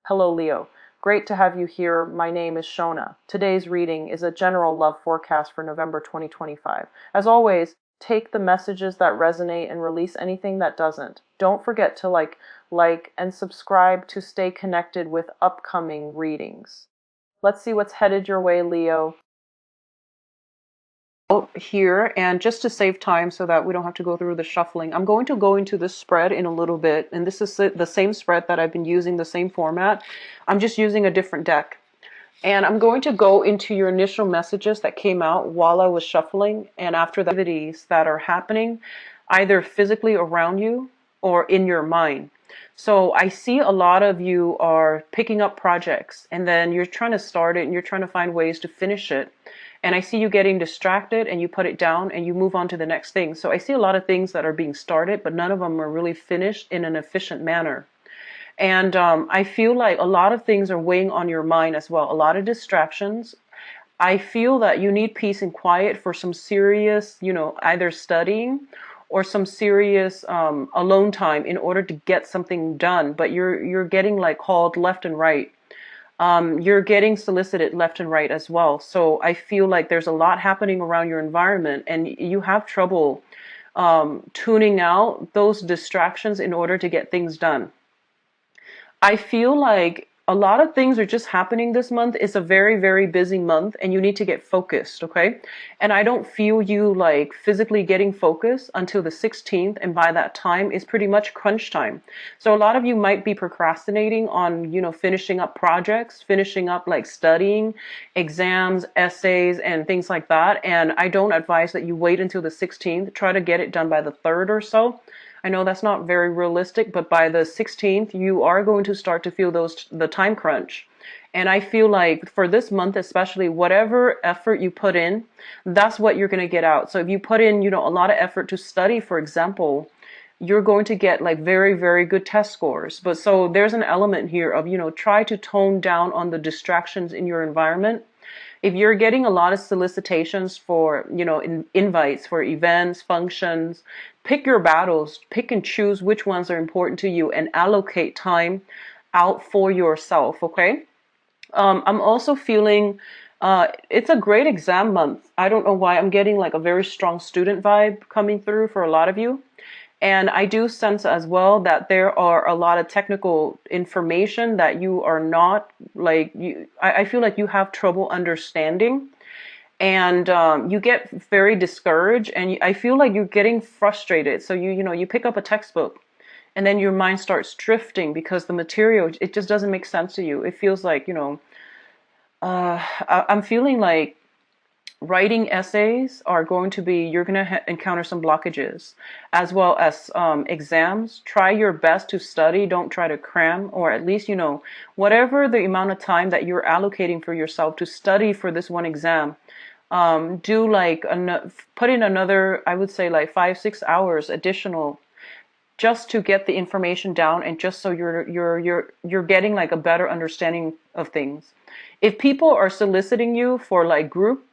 Hello, Leo. Great to have you here. My name is Shona. Today's reading is a general love forecast for November 2025. As always, take the messages that resonate and release anything that doesn't. Don't forget to like, and subscribe to stay connected with upcoming readings. Let's see what's headed your way, Leo. Here, and just to save time so that we don't have to go through the shuffling, I'm going to go into this spread in a little bit, and this is the same spread that I've been using, the same format. I'm just using a different deck, and I'm going to go into your initial messages that came out while I was shuffling and after the activities that are happening either physically around you or in your mind. So I see a lot of you are picking up projects, and then you're trying to start it and you're trying to find ways to finish it. And I see you getting distracted and you put it down and you move on to the next thing. So I see a lot of things that are being started, but none of them are really finished in an efficient manner. And I feel like a lot of things are weighing on your mind as well. A lot of distractions. I feel that you need peace and quiet for some serious, either studying or some serious alone time in order to get something done. But you're getting like called left and right. You're getting solicited left and right as well. So I feel like there's a lot happening around your environment, and you have trouble tuning out those distractions in order to get things done. I feel like a lot of things are just happening this month. It's a very, very busy month and you need to get focused, okay? And I don't feel you like physically getting focused until the 16th. And by that time, it's pretty much crunch time. So a lot of you might be procrastinating on, finishing up projects, finishing up like studying, exams, essays, and things like that. And I don't advise that you wait until the 16th. Try to get it done by the 3rd or so. I know that's not very realistic, but by the 16th, you are going to start to feel the time crunch. And I feel like for this month, especially, whatever effort you put in, that's what you're going to get out. So if you put in, a lot of effort to study, for example, you're going to get like very, very good test scores. But so there's an element here of, try to tone down on the distractions in your environment. If you're getting a lot of solicitations for, invites for events, functions, pick your battles, pick and choose which ones are important to you and allocate time out for yourself, okay? I'm also feeling it's a great exam month. I don't know why I'm getting like a very strong student vibe coming through for a lot of you. And I do sense as well that there are a lot of technical information that you are not like I feel like you have trouble understanding, and you get very discouraged, and I feel like you're getting frustrated. So you pick up a textbook, and then your mind starts drifting because the material, it just doesn't make sense to you. It feels like I'm feeling like writing essays are going to be, you're going to encounter some blockages, as well as exams. Try your best to study. Don't try to cram, or at least, whatever the amount of time that you're allocating for yourself to study for this one exam. Do like, put in another, I would say like 5-6 hours additional just to get the information down, and just so you're getting like a better understanding of things. If people are soliciting you for like group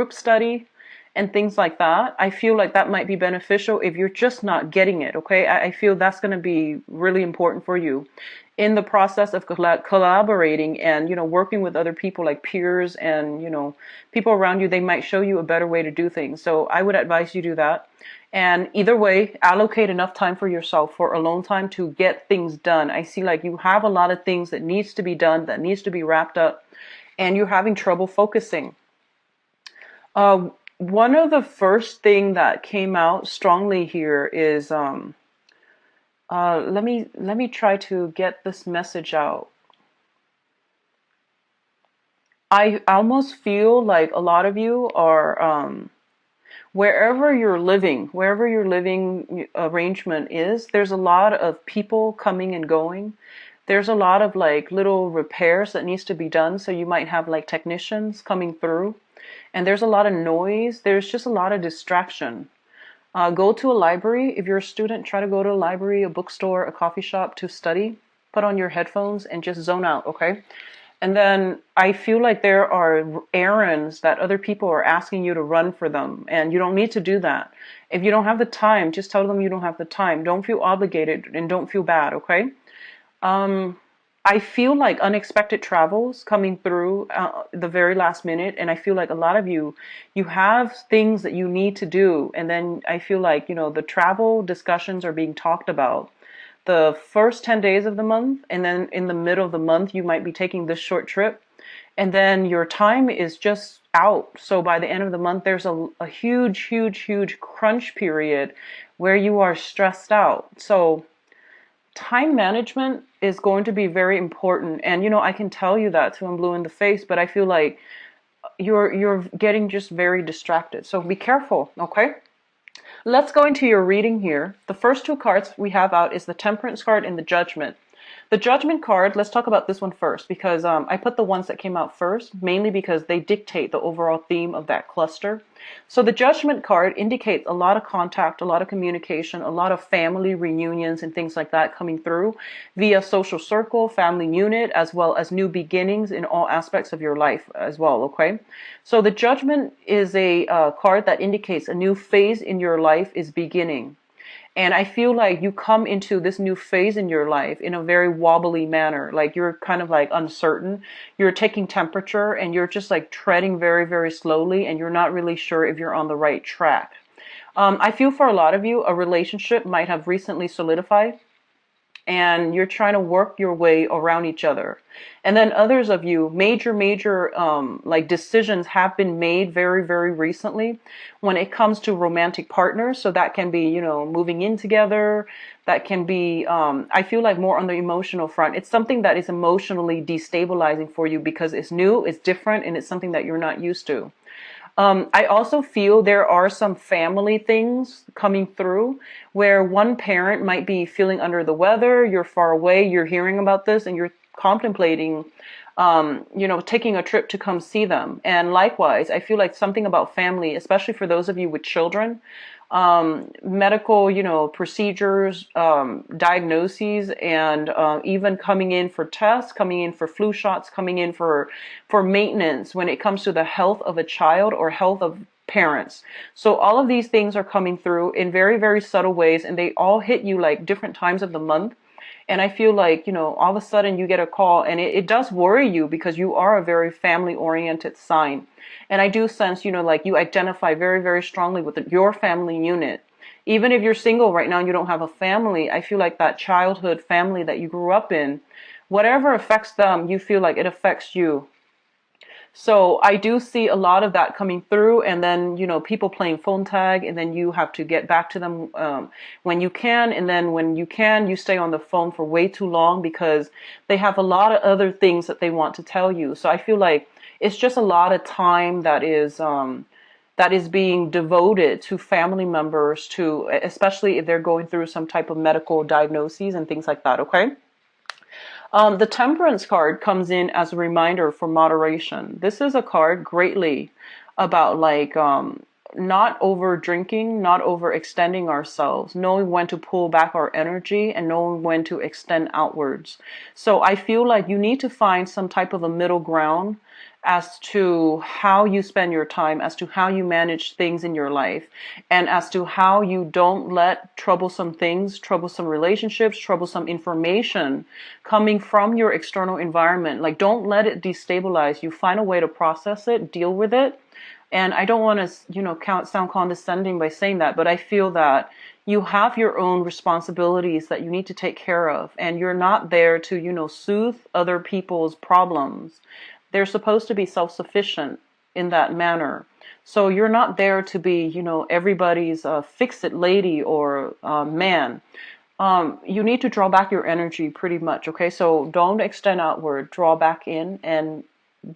study and things like that, I feel like that might be beneficial if you're just not getting it, okay? I feel that's going to be really important for you in the process of collaborating and, working with other people like peers and, people around you. They might show you a better way to do things. So I would advise you do that. And either way, allocate enough time for yourself for alone time to get things done. I see like you have a lot of things that needs to be done, that needs to be wrapped up, and you're having trouble focusing. One of the first thing that came out strongly here is let me try to get this message out. I almost feel like a lot of you are wherever your living arrangement is, there's a lot of people coming and going. There's a lot of like little repairs that needs to be done. So you might have like technicians coming through, and there's a lot of noise. There's just a lot of distraction. Go to a library. If you're a student, try to go to a library, a bookstore, a coffee shop to study. Put on your headphones and just zone out, okay? And then I feel like there are errands that other people are asking you to run for them, and you don't need to do that. If you don't have the time, just tell them you don't have the time. Don't feel obligated and don't feel bad, okay? I feel like unexpected travels coming through the very last minute, and I feel like a lot of you, you have things that you need to do, and then I feel like, you know, the travel discussions are being talked about the first 10 days of the month, and then in the middle of the month, you might be taking this short trip, and then your time is just out. So by the end of the month, there's a huge, huge, huge crunch period where you are stressed out. So time management is going to be very important. And you know, I can tell you that till I'm blue in the face, but I feel like you're getting just very distracted. So be careful, okay? Let's go into your reading here. The first two cards we have out is the Temperance card and the Judgment. The Judgment card, let's talk about this one first because I put the ones that came out first, mainly because they dictate the overall theme of that cluster. So the Judgment card indicates a lot of contact, a lot of communication, a lot of family reunions and things like that coming through via social circle, family unit, as well as new beginnings in all aspects of your life as well, okay? So the Judgment is a card that indicates a new phase in your life is beginning. And I feel like you come into this new phase in your life in a very wobbly manner. Like you're kind of like uncertain. You're taking temperature and you're just like treading very, very slowly and you're not really sure if you're on the right track. I feel for a lot of you, a relationship might have recently solidified and you're trying to work your way around each other. And then others of you, major like decisions have been made very, very recently when it comes to romantic partners. So that can be, you know, moving in together. That can be, I feel like more on the emotional front. It's something that is emotionally destabilizing for you because it's new, it's different, and it's something that you're not used to. I also feel there are some family things coming through where one parent might be feeling under the weather, you're far away, you're hearing about this, and you're contemplating, you know, taking a trip to come see them. And likewise, I feel like something about family, especially for those of you with children, medical, you know, procedures, diagnoses, and even coming in for tests, coming in for flu shots, coming in for maintenance when it comes to the health of a child or health of parents. So all of these things are coming through in very, very subtle ways, and they all hit you like different times of the month. And I feel like, you know, all of a sudden you get a call and it does worry you because you are a very family oriented sign. And I do sense, you know, like you identify very, very strongly with your family unit. Even if you're single right now and you don't have a family, I feel like that childhood family that you grew up in, whatever affects them, you feel like it affects you. So I do see a lot of that coming through, and then, you know, people playing phone tag, and then you have to get back to them when you can, and then when you can, you stay on the phone for way too long because they have a lot of other things that they want to tell you. So I feel like it's just a lot of time that is being devoted to family members, to especially if they're going through some type of medical diagnoses and things like that. Okay. The Temperance card comes in as a reminder for moderation. This is a card greatly about like not over drinking, not overextending ourselves, knowing when to pull back our energy and knowing when to extend outwards. So I feel like you need to find some type of a middle ground as to how you spend your time, as to how you manage things in your life, and as to how you don't let troublesome things, troublesome relationships, troublesome information coming from your external environment, like don't let it destabilize you. Find a way to process it, deal with it. And I don't want to, you know, sound condescending by saying that, but I feel that you have your own responsibilities that you need to take care of, and you're not there to, you know, soothe other people's problems. They're supposed to be self-sufficient in that manner. So you're not there to be, you know, everybody's fix-it lady or man. You need to draw back your energy pretty much, okay? So don't extend outward, draw back in, and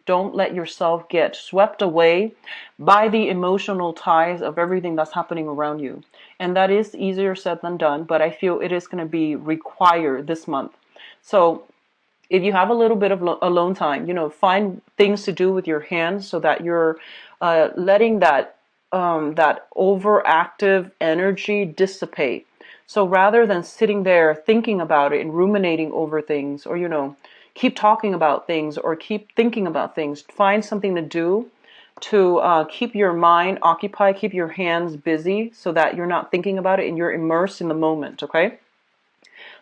don't let yourself get swept away by the emotional ties of everything that's happening around you. And that is easier said than done, but I feel it is going to be required this month. So if you have a little bit of alone time, you know, find things to do with your hands so that you're letting that overactive energy dissipate. So rather than sitting there thinking about it and ruminating over things, or, you know, keep talking about things or keep thinking about things, find something to do to keep your mind occupied, keep your hands busy so that you're not thinking about it and you're immersed in the moment, okay?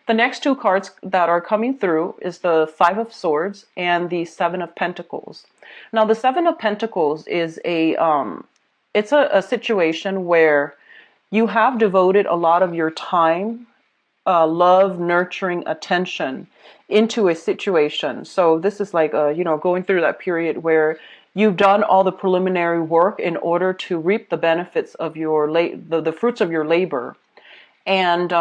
The next two cards that are coming through is the Five of Swords and the Seven of Pentacles. Now, the Seven of Pentacles is it's a situation where you have devoted a lot of your time, love, nurturing, attention into a situation. So this is like, going through that period where you've done all the preliminary work in order to reap the benefits of your the fruits of your labor. And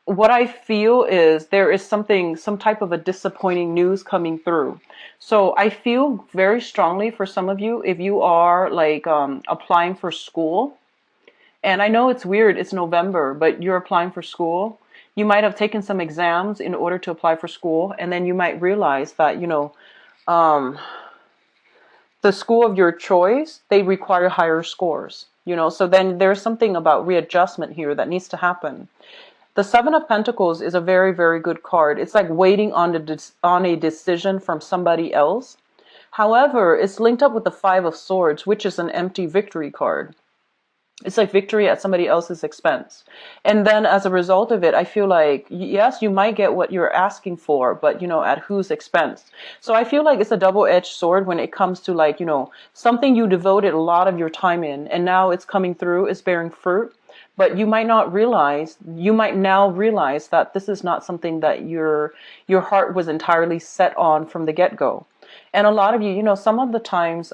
what I feel is there is some type of a disappointing news coming through. So I feel very strongly for some of you, if you are like applying for school, and I know it's weird, it's November, but you're applying for school. You might have taken some exams in order to apply for school, and then you might realize that, um, the school of your choice, they require higher scores. So then there's something about readjustment here that needs to happen. The Seven of Pentacles is a very, very good card. It's like waiting on a decision from somebody else. However, it's linked up with the Five of Swords, which is an empty victory card. It's like victory at somebody else's expense. And then as a result of it, I feel like, yes, you might get what you're asking for, but, at whose expense? So I feel like it's a double-edged sword when it comes to like, something you devoted a lot of your time in, and now it's coming through, it's bearing fruit. But you might now realize that this is not something that your heart was entirely set on from the get-go. And a lot of you, some of the times,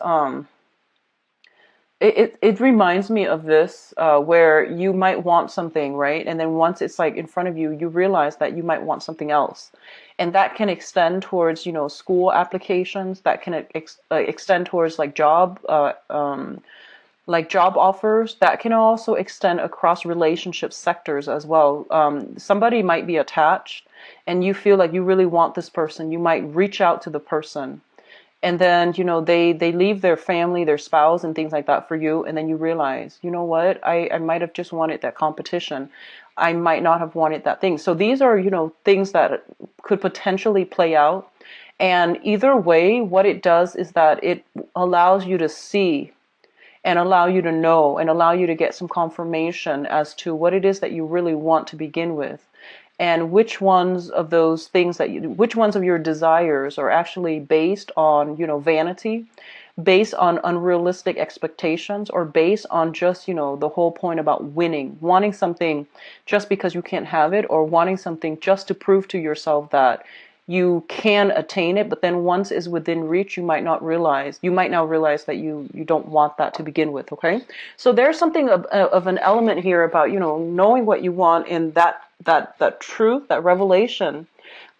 it reminds me of this, where you might want something, right? And then once it's like in front of you, you realize that you might want something else. And that can extend towards, school applications. That can extend towards like job offers. That can also extend across relationship sectors as well. Somebody might be attached and you feel like you really want this person. You might reach out to the person. And then, they leave their family, their spouse and things like that for you. And then you realize, you know what, I might have just wanted that competition. I might not have wanted that thing. So these are, things that could potentially play out. And either way, what it does is that it allows you to see and allow you to know and allow you to get some confirmation as to what it is that you really want to begin with. And which ones of those things which ones of your desires are actually based on, vanity, based on unrealistic expectations, or based on just, the whole point about winning, wanting something just because you can't have it, or wanting something just to prove to yourself that you can attain it, but then once it's within reach, you might now realize that you don't want that to begin with, okay? So there's something of an element here about, knowing what you want, and that truth, that revelation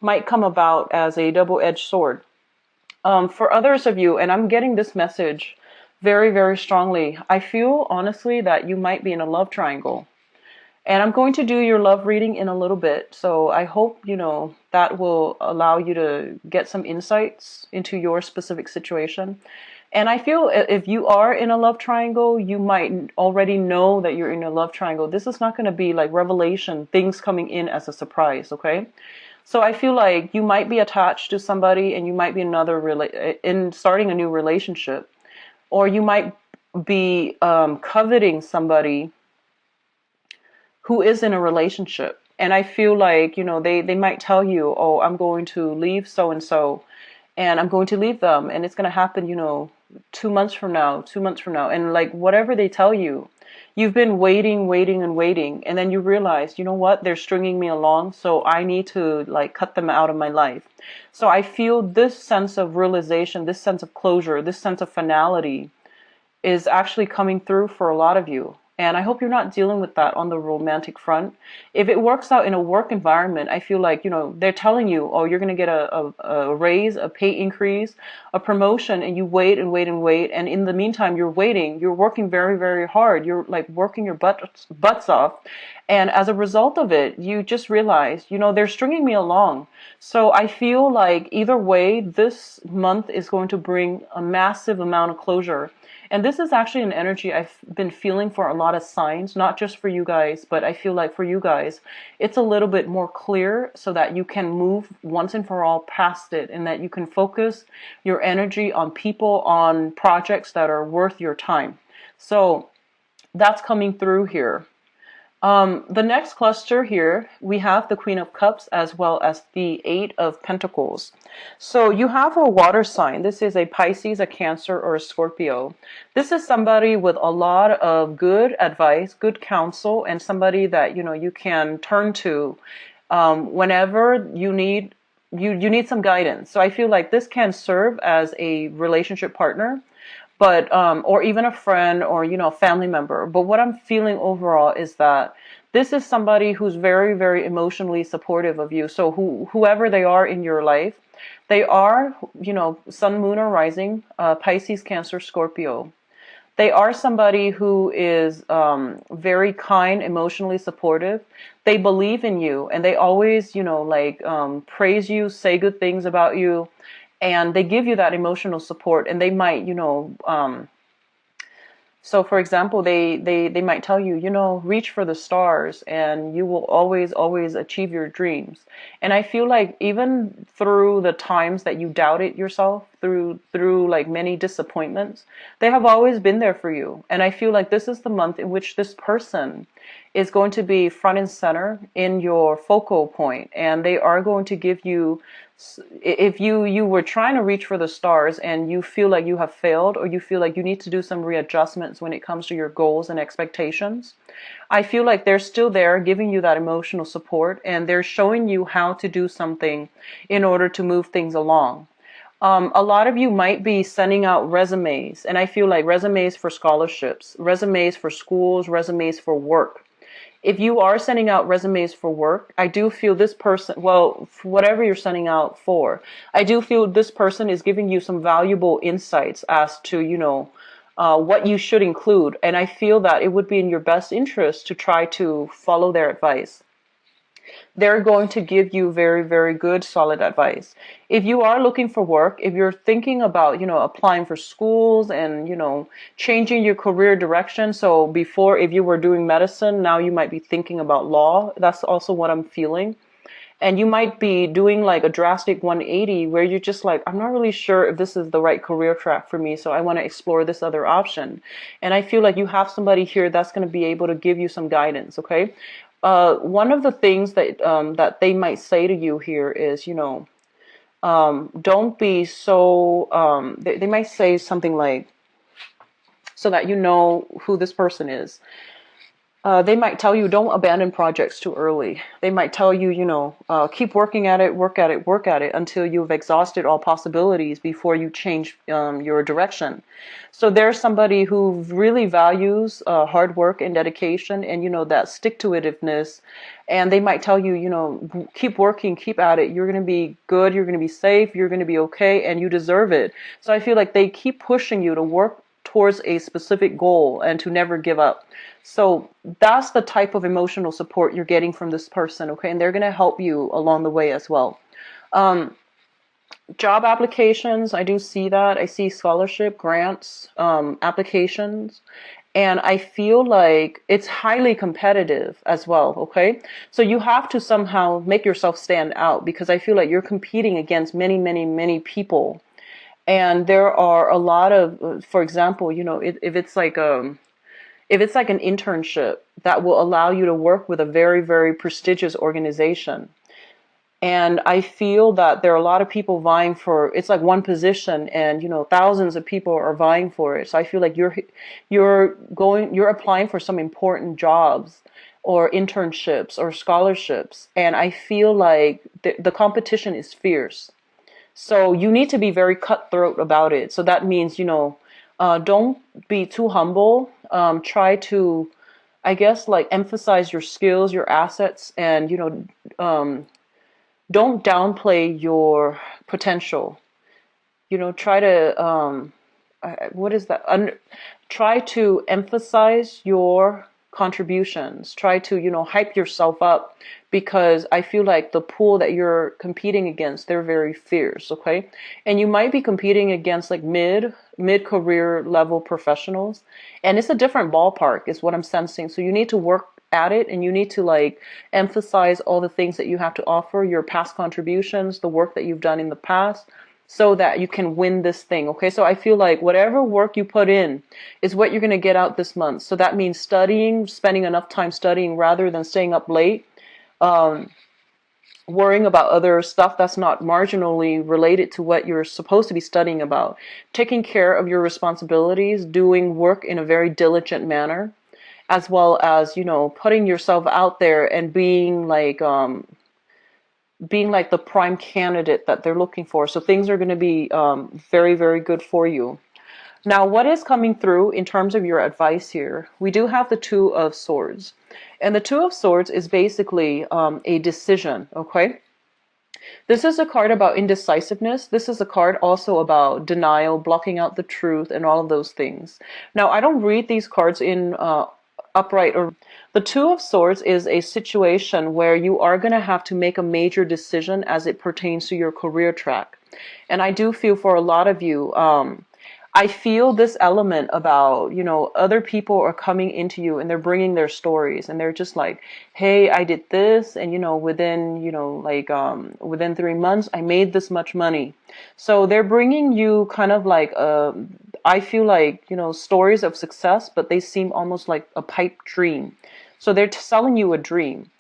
might come about as a double-edged sword. For others of you, and I'm getting this message very, very strongly, I feel honestly that you might be in a love triangle. And I'm going to do your love reading in a little bit. So I hope, that will allow you to get some insights into your specific situation. And I feel if you are in a love triangle, you might already know that you're in a love triangle. This is not going to be like revelation, things coming in as a surprise, okay? So I feel like you might be attached to somebody and you might be in starting a new relationship. Or you might be coveting somebody who is in a relationship. And I feel like, they might tell you, oh, I'm going to leave so-and-so, and I'm going to leave them, and it's going to happen, 2 months from now. And like whatever they tell you, you've been waiting, and then you realize, you know what, they're stringing me along, so I need to like cut them out of my life. So I feel this sense of realization, this sense of closure, this sense of finality is actually coming through for a lot of you. And I hope you're not dealing with that on the romantic front. If it works out in a work environment, I feel like, they're telling you, oh, you're going to get a raise, a pay increase, a promotion, and you wait and wait and wait. And in the meantime, you're waiting. You're working very, very hard. You're like working your butts off. And as a result of it, you just realize, they're stringing me along. So I feel like either way, this month is going to bring a massive amount of closure. And this is actually an energy I've been feeling for a lot of signs, not just for you guys, but I feel like for you guys, it's a little bit more clear so that you can move once and for all past it, and that you can focus your energy on people, on projects that are worth your time. So that's coming through here. The next cluster here, we have the Queen of Cups as well as the Eight of Pentacles. So you have a water sign. This is a Pisces, a Cancer, or a Scorpio. This is somebody with a lot of good advice, good counsel, and somebody that, you can turn to whenever you need some guidance. So I feel like this can serve as a relationship partner, but or even a friend, or a family member. But what I'm feeling overall is that this is somebody who's very, very emotionally supportive of you. So whoever they are in your life, they are, sun, moon, or rising, Pisces, Cancer, Scorpio. They are somebody who is very kind, emotionally supportive. They believe in you, and they always, like praise you, say good things about you, and they give you that emotional support. And they might, so for example, they might tell you, reach for the stars and you will always, always achieve your dreams. And I feel like even through the times that you doubted yourself, through like many disappointments, they have always been there for you. And I feel like this is the month in which this person is going to be front and center in your focal point, and they are going to give you, if you were trying to reach for the stars and you feel like you have failed, or you feel like you need to do some readjustments when it comes to your goals and expectations, I feel like they're still there giving you that emotional support, and they're showing you how to do something in order to move things along. A lot of you might be sending out resumes, and I feel like resumes for scholarships, resumes for schools, resumes for work. If you are sending out resumes for work, I do feel this person, well, for whatever you're sending out for, I do feel this person is giving you some valuable insights as to, what you should include. And I feel that it would be in your best interest to try to follow their advice. They're going to give you very, very good, solid advice. If you are looking for work, if you're thinking about, applying for schools and, changing your career direction. So before, if you were doing medicine, now you might be thinking about law. That's also what I'm feeling. And you might be doing like a drastic 180 where you're just like, I'm not really sure if this is the right career track for me, so I want to explore this other option. And I feel like you have somebody here that's going to be able to give you some guidance, okay? One of the things that they might say to you here is, don't be so, they might say something like, so that you know who this person is. They might tell you, don't abandon projects too early. They might tell you, keep working at it, work at it, work at it until you've exhausted all possibilities before you change your direction. So there's somebody who really values hard work and dedication, and, that stick-to-itiveness. And they might tell you, keep working, keep at it. You're going to be good. You're going to be safe. You're going to be okay, and you deserve it. So I feel like they keep pushing you to work towards a specific goal and to never give up. So that's the type of emotional support you're getting from this person, okay? And they're going to help you along the way as well. Job applications, I do see that. I see scholarship, grants, applications. And I feel like it's highly competitive as well, okay? So you have to somehow make yourself stand out, because I feel like you're competing against many, many, many people. And there are a lot of, for example, if it's like an internship that will allow you to work with a very, very prestigious organization. And I feel that there are a lot of people vying for, it's like one position, and, thousands of people are vying for it. So I feel like you're applying for some important jobs or internships or scholarships. And I feel like the competition is fierce. So you need to be very cutthroat about it. So that means, don't be too humble. Try to, I guess, like emphasize your skills, your assets, and, don't downplay your potential. Try to, what is that? Try to emphasize your contributions. Try to, hype yourself up, because I feel like the pool that you're competing against, they're very fierce, okay? And you might be competing against like mid-career level professionals, and it's a different ballpark is what I'm sensing. So you need to work at it, and you need to like emphasize all the things that you have to offer, your past contributions, the work that you've done in the past, so that you can win this thing. Okay, so I feel like whatever work you put in is what you're going to get out this month. So that means studying, spending enough time studying rather than staying up late, worrying about other stuff that's not marginally related to what you're supposed to be studying about, taking care of your responsibilities, doing work in a very diligent manner, as well as, putting yourself out there and being like the prime candidate that they're looking for. So things are going to be very, very good for you. Now, what is coming through in terms of your advice here? We do have the Two of Swords. And the Two of Swords is basically a decision, okay? This is a card about indecisiveness. This is a card also about denial, blocking out the truth, and all of those things. Now, I don't read these cards in upright or. The Two of Swords is a situation where you are going to have to make a major decision as it pertains to your career track. And I do feel for a lot of you, I feel this element about, other people are coming into you and they're bringing their stories and they're just like, hey, I did this. And, within 3 months, I made this much money. So they're bringing you kind of like, I feel like, stories of success, but they seem almost like a pipe dream. So they're selling you a dream.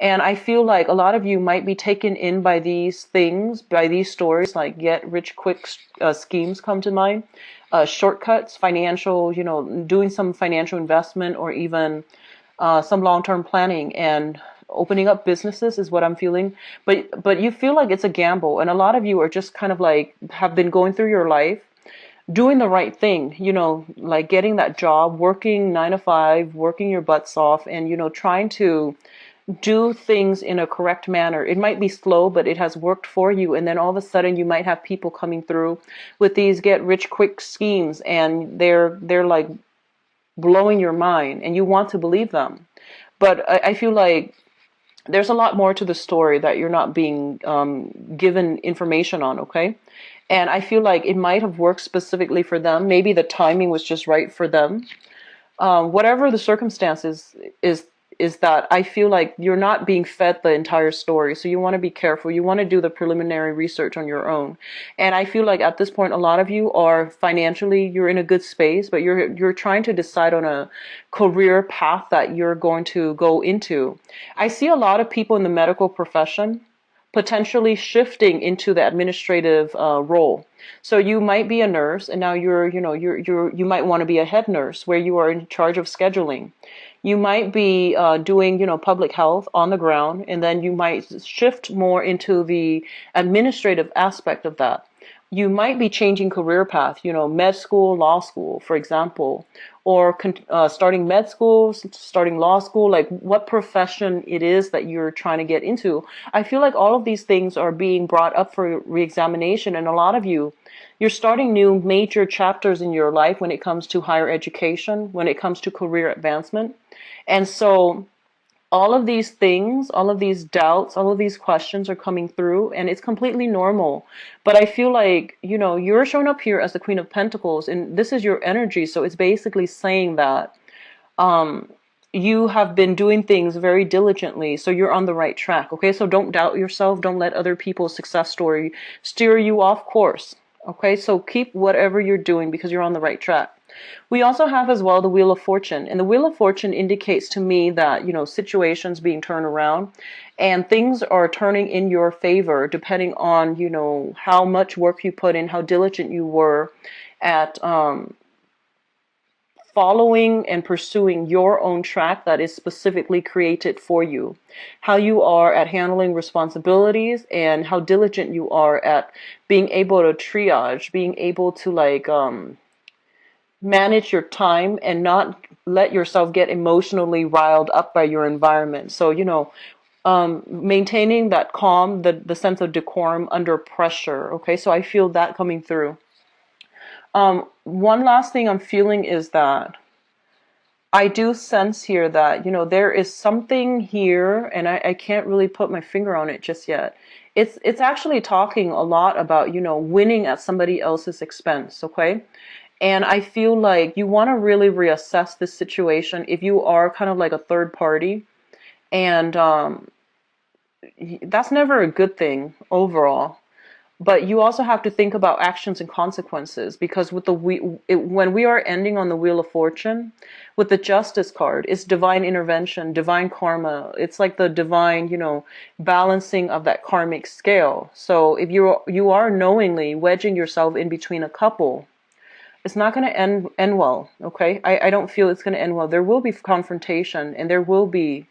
And I feel like a lot of you might be taken in by these things, by these stories, like get rich quick schemes come to mind, shortcuts, financial, doing some financial investment or even some long-term planning and opening up businesses is what I'm feeling. But you feel like it's a gamble. And a lot of you are just kind of like have been going through your life doing the right thing, like getting that job, working 9 to 5, working your butts off and, trying to do things in a correct manner. It might be slow, but it has worked for you. And then all of a sudden you might have people coming through with these get rich quick schemes and they're like blowing your mind and you want to believe them. But I feel like there's a lot more to the story that you're not being given information on, okay? And I feel like it might have worked specifically for them. Maybe the timing was just right for them. Whatever the circumstances is that I feel like you're not being fed the entire story. So you want to be careful. You want to do the preliminary research on your own. And I feel like at this point, a lot of you are financially, you're in a good space, but you're trying to decide on a career path that you're going to go into. I see a lot of people in the medical profession potentially shifting into the administrative role. So you might be a nurse and now you might want to be a head nurse where you are in charge of scheduling. You might be doing, public health on the ground, and then you might shift more into the administrative aspect of that. You might be changing career path, med school, law school, for example, or starting med school, starting law school, like what profession it is that you're trying to get into. I feel like all of these things are being brought up for reexamination, and a lot of you're starting new major chapters in your life when it comes to higher education, when it comes to career advancement. And so all of these things, all of these doubts, all of these questions are coming through and it's completely normal. But I feel like, you're showing up here as the Queen of Pentacles and this is your energy. So it's basically saying that you have been doing things very diligently. So you're on the right track. Okay, so don't doubt yourself. Don't let other people's success story steer you off course. Okay, so keep whatever you're doing because you're on the right track. We also have as well the Wheel of Fortune. And the Wheel of Fortune indicates to me that, situations being turned around and things are turning in your favor depending on, how much work you put in, how diligent you were at following and pursuing your own track that is specifically created for you. How you are at handling responsibilities and how diligent you are at being able to triage, being able to manage your time and not let yourself get emotionally riled up by your environment. So, maintaining that calm, the sense of decorum under pressure. Okay, so I feel that coming through. One last thing I'm feeling is that I do sense here that, there is something here and I can't really put my finger on it just yet. It's actually talking a lot about, winning at somebody else's expense. Okay. And I feel like you want to really reassess this situation if you are kind of like a third party. And that's never a good thing overall. But you also have to think about actions and consequences, because with when we are ending on the Wheel of Fortune, with the Justice card, it's divine intervention, divine karma. It's like the divine, balancing of that karmic scale. So if you are knowingly wedging yourself in between a couple, it's not going to end well. Okay, I don't feel it's going to end well. There will be confrontation, and there will be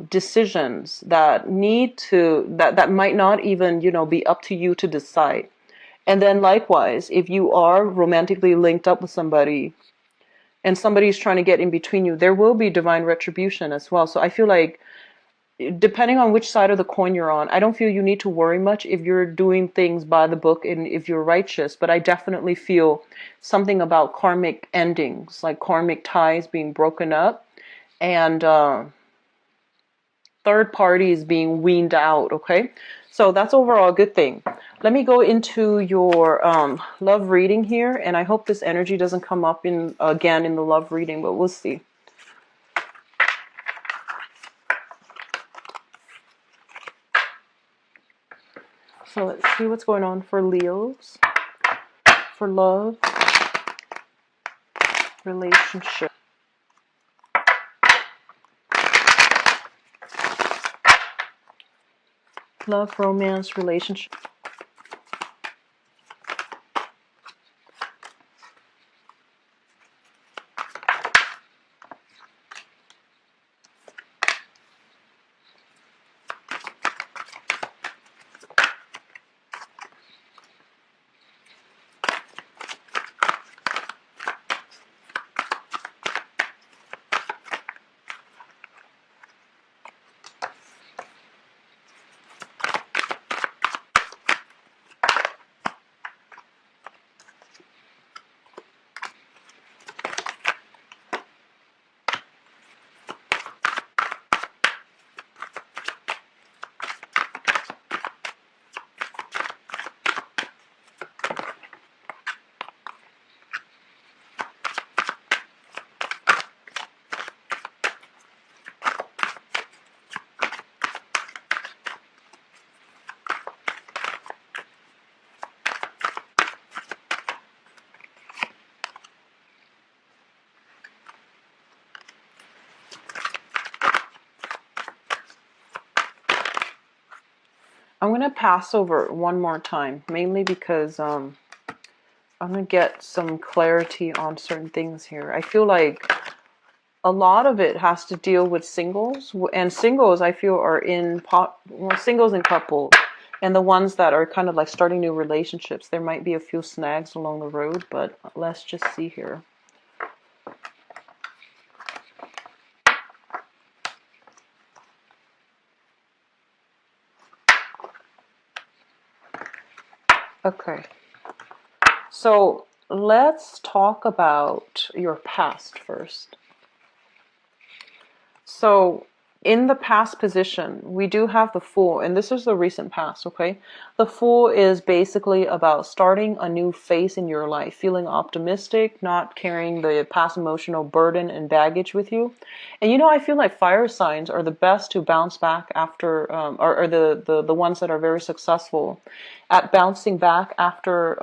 decisions that that might not even be up to you to decide. And then likewise, if you are romantically linked up with somebody and somebody's trying to get in between you, there will be divine retribution as well. So I feel like, depending on which side of the coin you're on, I don't feel you need to worry much if you're doing things by the book and if you're righteous. But I definitely feel something about karmic endings, like karmic ties being broken up, and third parties being weaned out. Okay, so that's overall a good thing. Let me go into your love reading here, and I hope this energy doesn't come up again in the love reading, but we'll see. So let's see what's going on for Leos, for love, relationship. Love, romance, relationship. I'm going to pass over one more time, mainly because I'm going to get some clarity on certain things here. I feel like a lot of it has to deal with singles, and singles I feel are singles and couples, and the ones that are kind of like starting new relationships. There might be a few snags along the road, but let's just see here. Okay, so let's talk about your past first. So in the past position, we do have the Fool, and this is the recent past, okay? The Fool is basically about starting a new phase in your life, feeling optimistic, not carrying the past emotional burden and baggage with you. And I feel like fire signs are the best to bounce back after, or the ones that are very successful at bouncing back after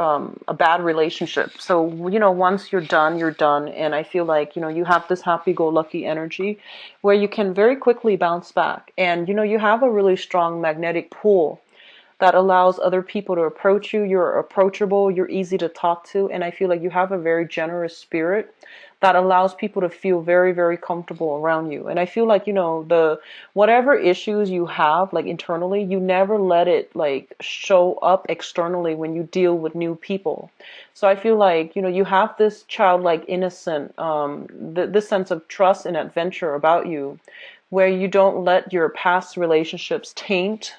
a bad relationship. So, once you're done, you're done. And I feel like, you have this happy-go-lucky energy where you can very quickly bounce back. And, you have a really strong magnetic pull that allows other people to approach you. You're approachable, you're easy to talk to, and I feel like you have a very generous spirit that allows people to feel very, very comfortable around you. And I feel like, the whatever issues you have like internally, you never let it like show up externally when you deal with new people. So I feel like, you have this childlike innocent, this sense of trust and adventure about you, where you don't let your past relationships taint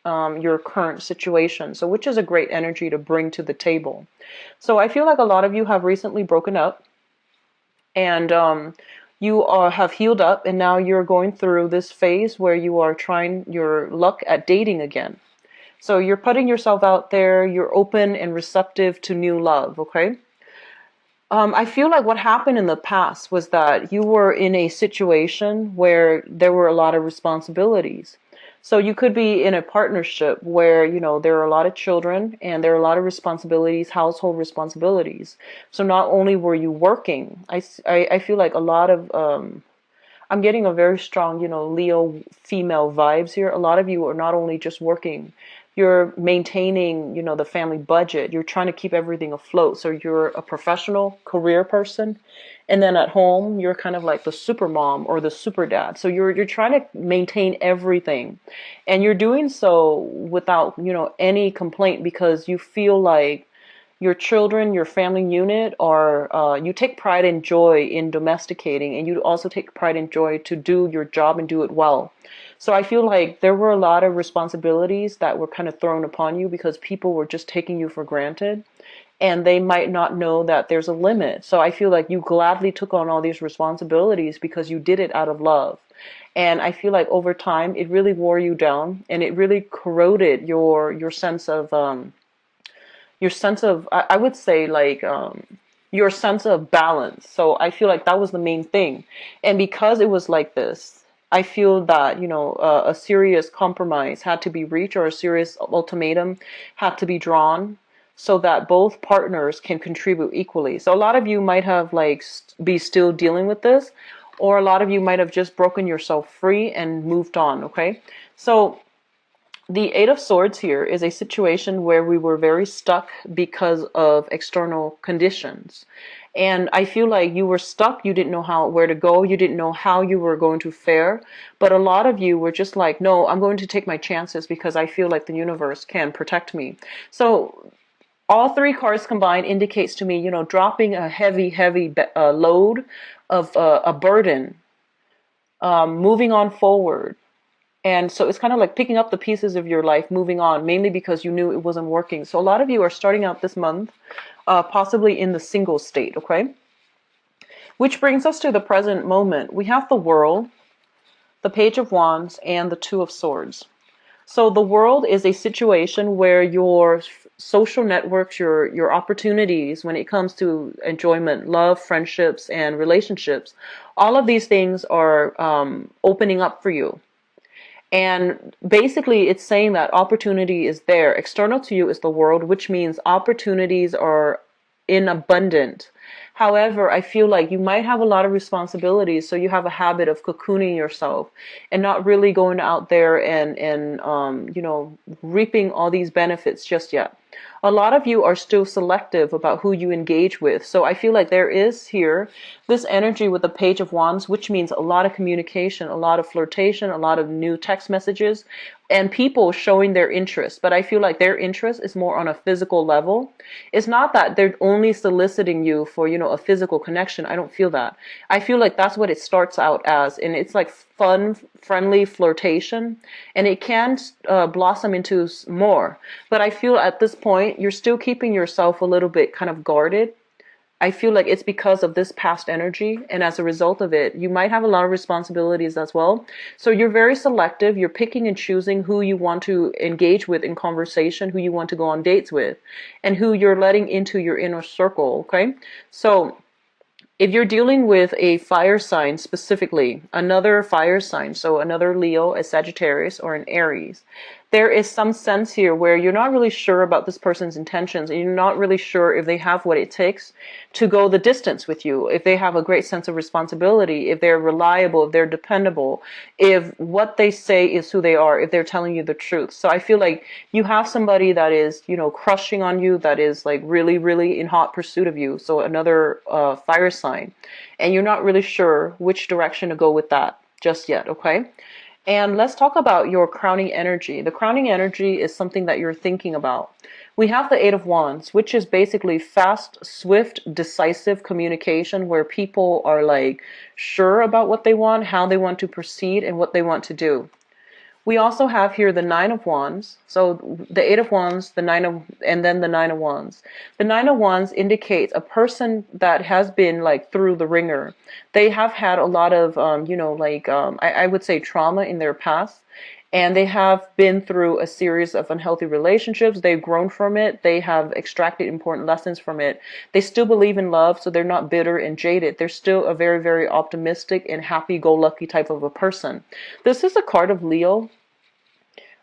your current situation. So which is a great energy to bring to the table. So I feel like a lot of you have recently broken up, and have healed up, and now you're going through this phase where you are trying your luck at dating again. So you're putting yourself out there, you're open and receptive to new love, okay? I feel like what happened in the past was that you were in a situation where there were a lot of responsibilities. So you could be in a partnership where, there are a lot of children and there are a lot of responsibilities, household responsibilities. So not only were you working, I feel like a lot of, I'm getting a very strong, Leo female vibes here. A lot of you are not only just working, you're maintaining, the family budget. You're trying to keep everything afloat. So you're a professional career person. And then at home, you're kind of like the super mom or the super dad. So you're trying to maintain everything. And you're doing so without, any complaint because you feel like your children, your family unit, are you take pride and joy in domesticating, and you also take pride and joy to do your job and do it well. So I feel like there were a lot of responsibilities that were kind of thrown upon you because people were just taking you for granted, and they might not know that there's a limit. So I feel like you gladly took on all these responsibilities because you did it out of love. And I feel like over time it really wore you down, and it really corroded your sense of I would say like your sense of balance. So I feel like that was the main thing. And because it was like this, I feel that, a serious compromise had to be reached, or a serious ultimatum had to be drawn so that both partners can contribute equally. So a lot of you might have like be still dealing with this, or a lot of you might have just broken yourself free and moved on. Okay. So the Eight of Swords here is a situation where we were very stuck because of external conditions. And I feel like you were stuck. You didn't know where to go. You didn't know how you were going to fare. But a lot of you were just like, no, I'm going to take my chances because I feel like the universe can protect me. So all three cards combined indicates to me, dropping a heavy load of a burden, moving on forward. And so it's kind of like picking up the pieces of your life, moving on, mainly because you knew it wasn't working. So a lot of you are starting out this month, possibly in the single state, okay? Which brings us to the present moment. We have the World, the Page of Wands, and the Two of Swords. So the World is a situation where your social networks, your opportunities when it comes to enjoyment, love, friendships, and relationships, all of these things are opening up for you. And basically, it's saying that opportunity is there. External to you is the World, which means opportunities are in abundant. However, I feel like you might have a lot of responsibilities, so you have a habit of cocooning yourself and not really going out there and reaping all these benefits just yet. A lot of you are still selective about who you engage with. So I feel like there is here this energy with the Page of Wands, which means a lot of communication, a lot of flirtation, a lot of new text messages, and people showing their interest. But I feel like their interest is more on a physical level. It's not that they're only soliciting you for, a physical connection. I don't feel that. I feel like that's what it starts out as. And it's like fun, friendly flirtation. And it can blossom into more. But I feel at this point, you're still keeping yourself a little bit kind of guarded. I feel like it's because of this past energy, and as a result of it, you might have a lot of responsibilities as well. So you're very selective. You're picking and choosing who you want to engage with in conversation, who you want to go on dates with, and who you're letting into your inner circle, okay? So if you're dealing with a fire sign specifically, another fire sign, so another Leo, a Sagittarius, or an Aries, there is some sense here where you're not really sure about this person's intentions, and you're not really sure if they have what it takes to go the distance with you, if they have a great sense of responsibility, if they're reliable, if they're dependable, if what they say is who they are, if they're telling you the truth. So I feel like you have somebody that is, crushing on you, that is like really, really in hot pursuit of you. So another fire sign, and you're not really sure which direction to go with that just yet, okay? And let's talk about your crowning energy. The crowning energy is something that you're thinking about. We have the Eight of Wands, which is basically fast, swift, decisive communication where people are like sure about what they want, how they want to proceed, and what they want to do. We also have here the Nine of Wands. So the Eight of Wands, and then the Nine of Wands. The Nine of Wands indicates a person that has been like through the ringer. They have had a lot of, I would say trauma in their past. And they have been through a series of unhealthy relationships. They've grown from it. They have extracted important lessons from it. They still believe in love, so they're not bitter and jaded. They're still a very, very optimistic and happy-go-lucky type of a person. This is a card of Leo.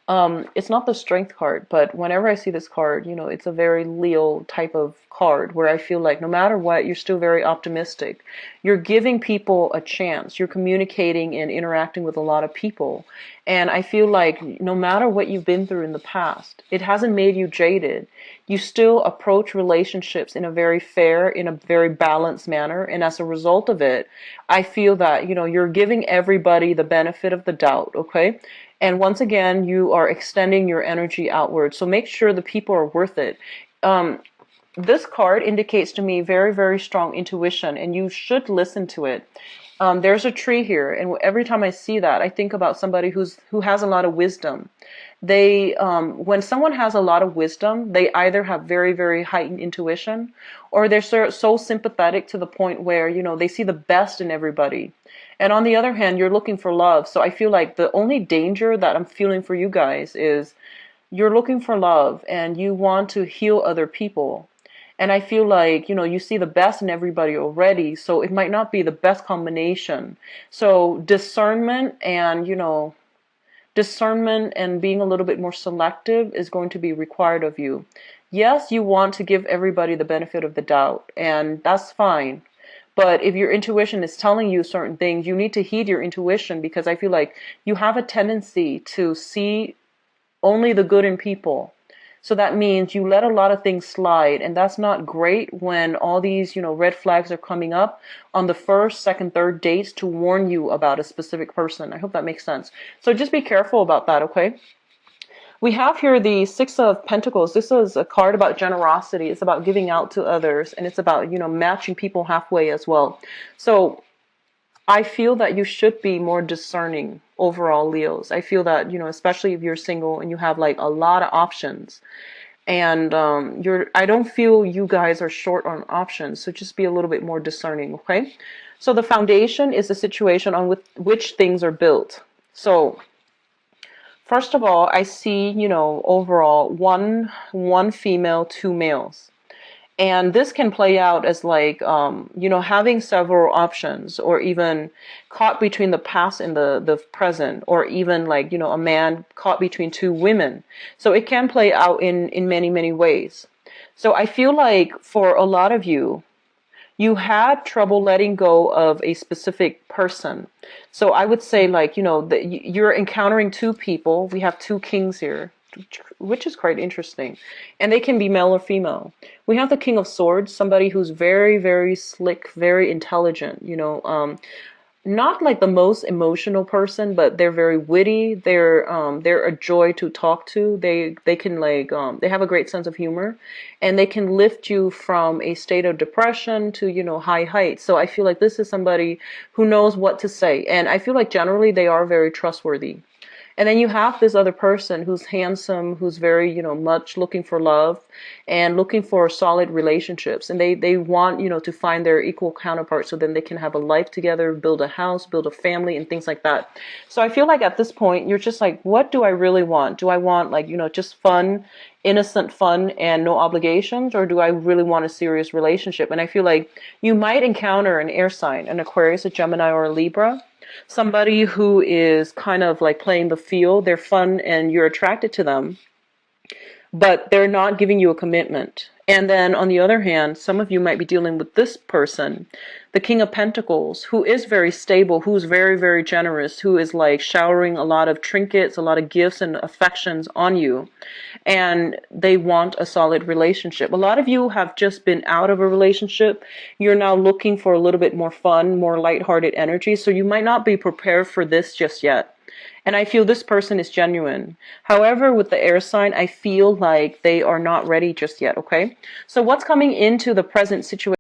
It's not the strength card, but whenever I see this card, it's a very Leo type of card where I feel like no matter what, you're still very optimistic. You're giving people a chance. You're communicating and interacting with a lot of people. And I feel like no matter what you've been through in the past, it hasn't made you jaded. You still approach relationships in a very fair, in a very balanced manner. And as a result of it, I feel that, you're giving everybody the benefit of the doubt, okay? And once again, you are extending your energy outward. So make sure the people are worth it. This card indicates to me very, very strong intuition, and you should listen to it. There's a tree here, and every time I see that, I think about somebody who has a lot of wisdom. When someone has a lot of wisdom, they either have very, very heightened intuition, or they're so sympathetic to the point where, they see the best in everybody. And on the other hand, you're looking for love. So I feel like the only danger that I'm feeling for you guys is you're looking for love and you want to heal other people. And I feel like, you see the best in everybody already, so it might not be the best combination. So discernment and being a little bit more selective is going to be required of you. Yes, you want to give everybody the benefit of the doubt, and that's fine. But if your intuition is telling you certain things, you need to heed your intuition, because I feel like you have a tendency to see only the good in people. So that means you let a lot of things slide, and that's not great when all these, red flags are coming up on the first, second, third dates to warn you about a specific person. I hope that makes sense. So just be careful about that, okay? We have here the Six of Pentacles. This is a card about generosity. It's about giving out to others, and it's about, matching people halfway as well. So I feel that you should be more discerning overall, Leos. I feel that, especially if you're single and you have like a lot of options, and I don't feel you guys are short on options. So just be a little bit more discerning, okay? So the foundation is the situation on which things are built. So first of all, I see, overall one female, two males. And this can play out as like, having several options, or even caught between the past and the present, or even like, a man caught between two women. So it can play out in many, many ways. So I feel like for a lot of you, you had trouble letting go of a specific person. So I would say like, you're encountering two people. We have two kings here, which is quite interesting. And they can be male or female. We have the King of Swords, somebody who's very, very slick, very intelligent, not like the most emotional person, but they're very witty. They're a joy to talk to. They can like they have a great sense of humor, and they can lift you from a state of depression to high heights. So I feel like this is somebody who knows what to say, and I feel like generally they are very trustworthy. And then you have this other person who's handsome, who's very, much looking for love and looking for solid relationships. And they want, to find their equal counterpart so then they can have a life together, build a house, build a family, and things like that. So I feel like at this point, you're just like, what do I really want? Do I want like, just fun, innocent fun and no obligations? Or do I really want a serious relationship? And I feel like you might encounter an air sign, an Aquarius, a Gemini, or a Libra. Somebody who is kind of like playing the field. They're fun and you're attracted to them, but they're not giving you a commitment. And then on the other hand, some of you might be dealing with this person, the King of Pentacles, who is very stable, who's very, very generous, who is like showering a lot of trinkets, a lot of gifts and affections on you. And they want a solid relationship. A lot of you have just been out of a relationship. You're now looking for a little bit more fun, more lighthearted energy. So you might not be prepared for this just yet. And I feel this person is genuine. However, with the air sign, I feel like they are not ready just yet, okay? So what's coming into the present situation?